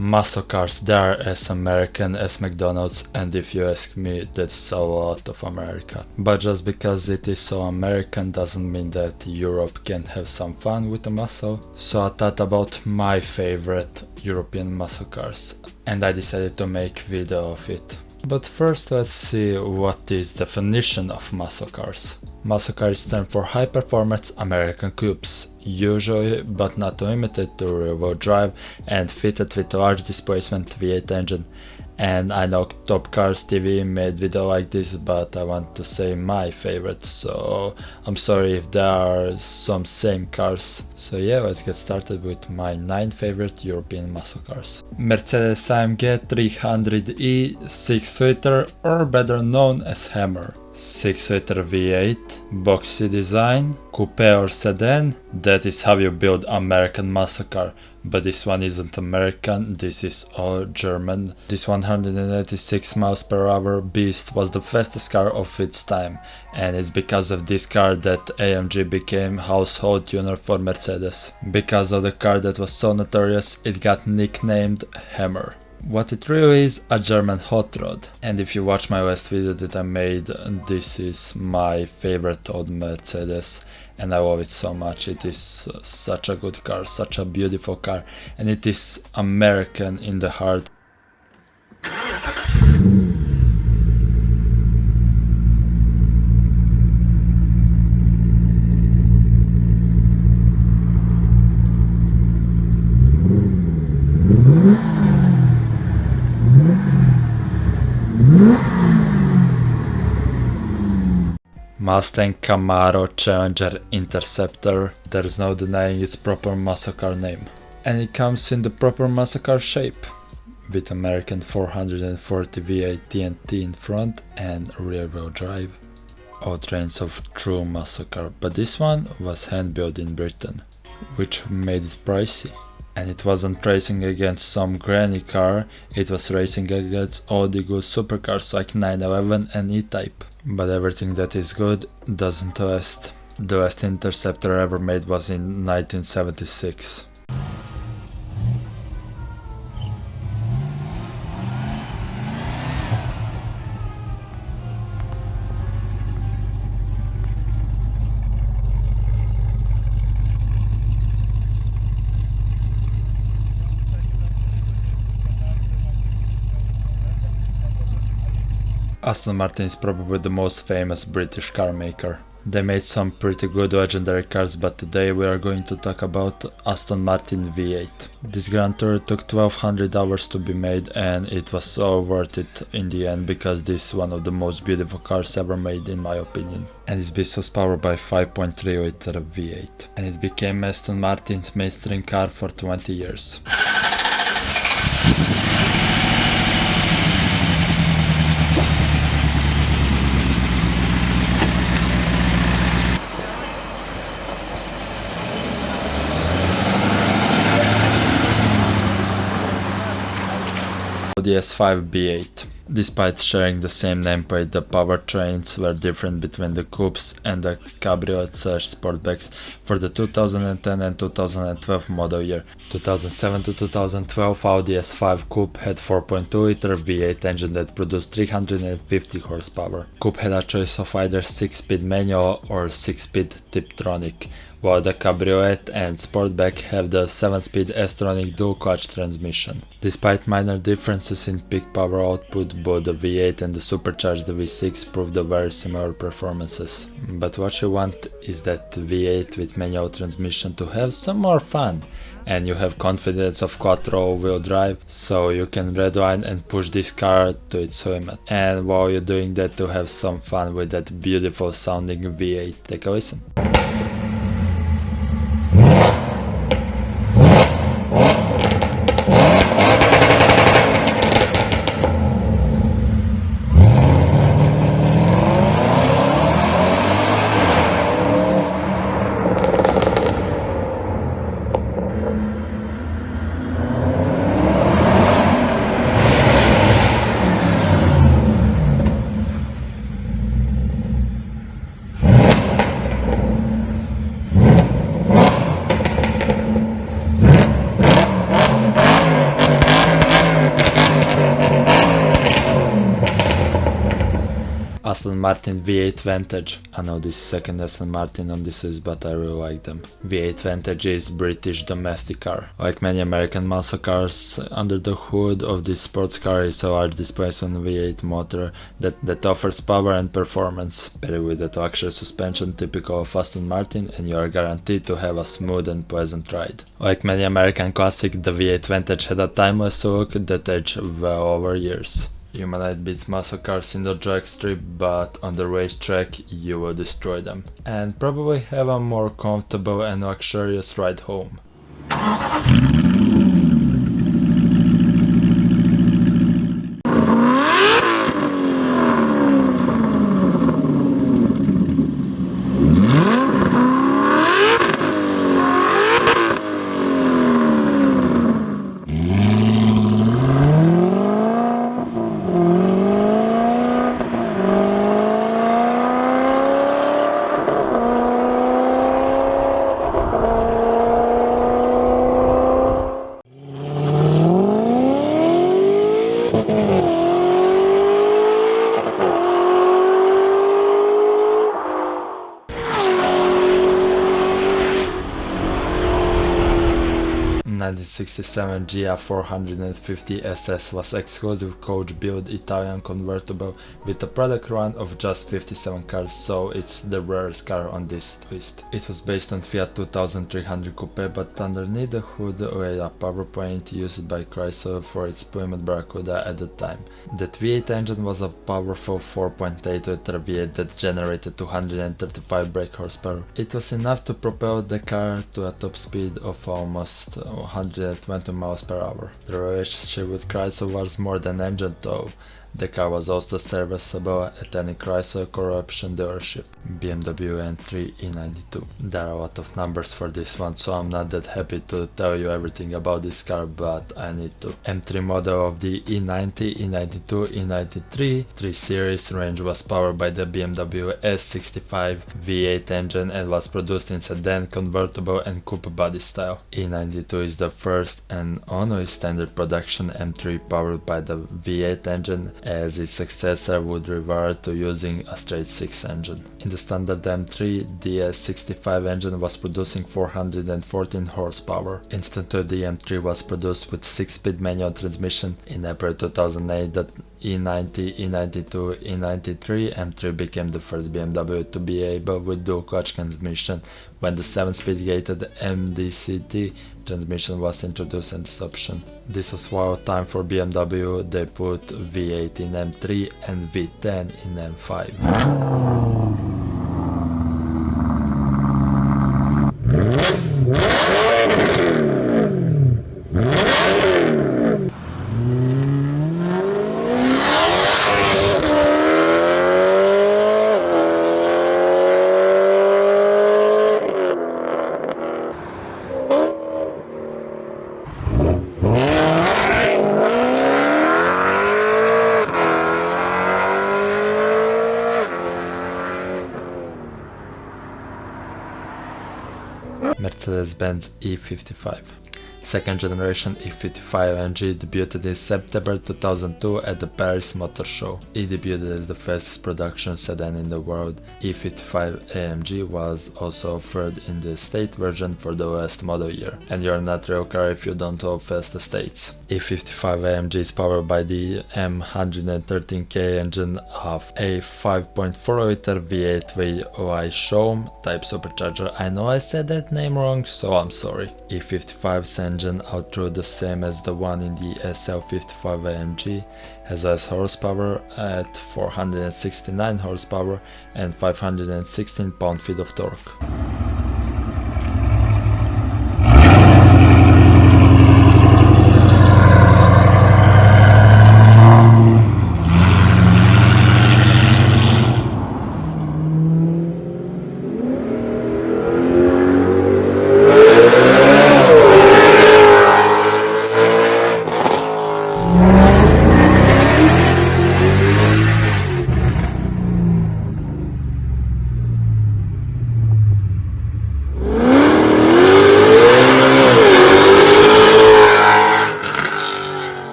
Muscle cars, they are as American as McDonald's, and if you ask me, that's so out of America. But just because it is so American doesn't mean that Europe can have some fun with the muscle. So I thought about my favorite European muscle cars, and I decided to make video of it. But first let's see what is definition of muscle cars. Muscle car is term for high performance American coupes, usually but not limited to rear-wheel drive and fitted with large displacement V8 engine. And I know Top Cars TV made video like this, but I want to say my favorite, so I'm sorry if there are some same cars. So yeah, let's get started with my 9 favorite European muscle cars. Mercedes AMG 300e 6-liter, or better known as Hammer. 6-liter V8, boxy design, coupe or sedan, that is how you build American muscle car. But this one isn't American, this is all German. This 186 miles per hour beast was the fastest car of its time, and it's because of this car that AMG became household tuner for Mercedes. Because of the car that was so notorious, it got nicknamed Hammer. What it really is, a German hot rod. And if you watch my last video that I made, this is my favorite old Mercedes, and I love it so much. It is such a good car, such a beautiful car, and it is American in the heart. Mustang, Camaro, Challenger, Interceptor, there's no denying its proper muscle car name. And it comes in the proper muscle car shape, with American 440 V8 TNT in front and rear wheel drive. All trains of true muscle car, but this one was hand built in Britain, which made it pricey. And it wasn't racing against some granny car, it was racing against all the good supercars like 911 and E-Type. But everything that is good doesn't last. The last Interceptor ever made was in 1976. Aston Martin is probably the most famous British car maker. They made some pretty good legendary cars, but today we are going to talk about Aston Martin V8. This Grand Tour took 1200 hours to be made, and it was so worth it in the end because this is one of the most beautiful cars ever made in my opinion. And this beast was powered by 5.3 liter V8. And it became Aston Martin's mainstream car for 20 years. The S5 B8. Despite sharing the same nameplate, the powertrains were different between the coupes and the cabriolet/sportbacks for the 2010 and 2012 model year. 2007 to 2012 Audi S5 Coupe had 4.2 liter V8 engine that produced 350 horsepower. Coupe had a choice of either 6-speed manual or 6-speed Tiptronic, while the Cabriolet and Sportback have the 7-speed S-Tronic dual-clutch transmission. Despite minor differences in peak power output, both the V8 and the supercharged V6 proved the very similar performances. But what you want is that V8 with manual transmission to have some more fun, and you have confidence of quattro wheel drive, so you can redline and push this car to its limit. And while you're doing that, to have some fun with that beautiful sounding V8. Take a listen. Aston Martin V8 Vantage. I know this is second Aston Martin on this list, but I really like them. V8 Vantage is British domestic car. Like many American muscle cars, under the hood of this sports car is a large displacement V8 motor that offers power and performance, paired with the luxury suspension typical of Aston Martin, and you are guaranteed to have a smooth and pleasant ride. Like many American classic, the V8 Vantage had a timeless look that aged well over years. You might beat muscle cars in the drag strip, but on the racetrack you will destroy them, and probably have a more comfortable and luxurious ride home. 1967 Ghia 450 SS was exclusive coach-built Italian convertible with a product run of just 57 cars, so it's the rarest car on this list. It was based on Fiat 2300 Coupe, but underneath the hood lay a power plant used by Chrysler for its Plymouth Barracuda at the time. That V8 engine was a powerful 4.8 liter V8 that generated 235 brake horsepower. It was enough to propel the car to a top speed of almost 120 miles per hour. The relationship with Chrysler was more than engine though. The car was also serviceable at any Chrysler corruption dealership. BMW M3 E92. There are a lot of numbers for this one, so I'm not that happy to tell you everything about this car, but I need to. M3 model of the E90, E92, E93 3 Series range was powered by the BMW S65 V8 engine and was produced in sedan, convertible and coupe body style. E92 is the first and only standard production M3 powered by the V8 engine, as its successor would revert to using a straight 6 engine. In the standard M3, the S65 engine was producing 414 horsepower. Instantly, the M3 was produced with 6-speed manual transmission. In April 2008, the E90, E92, E93 M3 became the first BMW to be able with dual clutch transmission when the 7-speed gated MDCT transmission was introduced as this option. This was wild time for BMW. They put V8 in M3 and V10 in M5. Mercedes-Benz E55. Second generation E55 AMG debuted in September 2002 at the Paris Motor Show. It debuted as the fastest production sedan in the world. E55 AMG was also offered in the estate version for the last model year, and you're not real car if you don't have fast estates. E55 AMG is powered by the M113K engine of a 5.4 liter V8 VI Showm type supercharger. I know I said that name wrong, so I'm sorry. E55's engine, although the same as the one in the SL55 AMG, has less horsepower at 469 horsepower and 516 pound-feet of torque.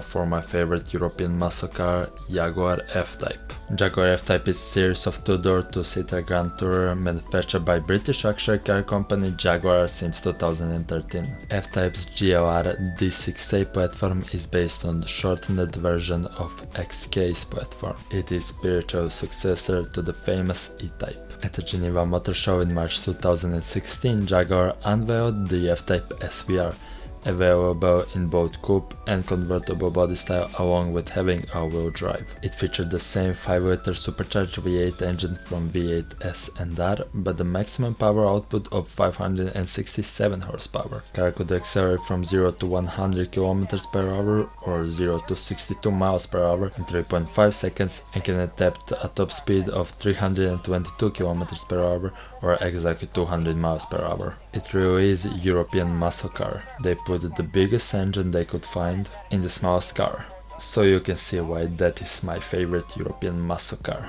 for my favorite European muscle car, Jaguar F-Type. Jaguar F-Type is a series of two-door two-seater Grand Tourer manufactured by British luxury car company Jaguar since 2013. F-Type's GLR D6A platform is based on the shortened version of XK's platform. It is spiritual successor to the famous E-Type. At the Geneva Motor Show in March 2016, Jaguar unveiled the F-Type SVR, available in both coupe and convertible body style along with having all-wheel drive. It featured the same 5-liter supercharged V8 engine from V8 S&R, but the maximum power output of 567 horsepower. Car could accelerate from 0 to 100 km per hour or 0 to 62 miles per hour in 3.5 seconds and can attempt a top speed of 322 km per hour or exactly 200 miles per hour. It really is a European muscle car. They put the biggest engine they could find in the smallest car. So you can see why that is my favorite European muscle car.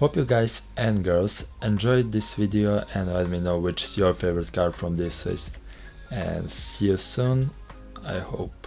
Hope you guys and girls enjoyed this video and let me know which is your favorite car from this list. And see you soon, I hope.